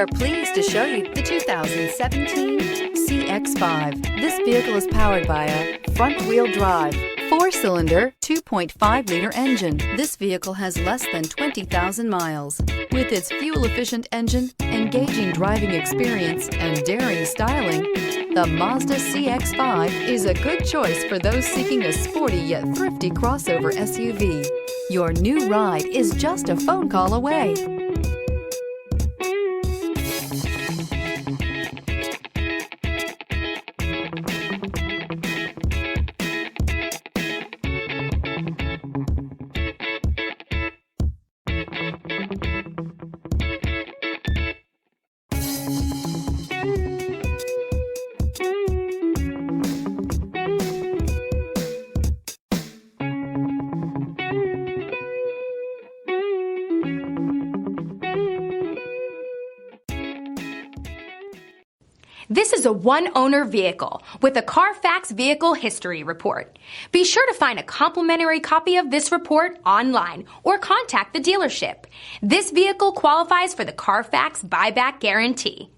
are pleased to show you the 2017 CX-5. This vehicle is powered by a front-wheel drive, 4-cylinder, 2.5-liter engine. This vehicle has less than 20,000 miles. With its fuel-efficient engine, engaging driving experience, and daring styling, the Mazda CX-5 is a good choice for those seeking a sporty yet thrifty crossover SUV. Your new ride is just a phone call away. This is a one-owner vehicle with a Carfax Vehicle History Report. Be sure to find a complimentary copy of this report online or contact the dealership. This vehicle qualifies for the Carfax Buyback Guarantee.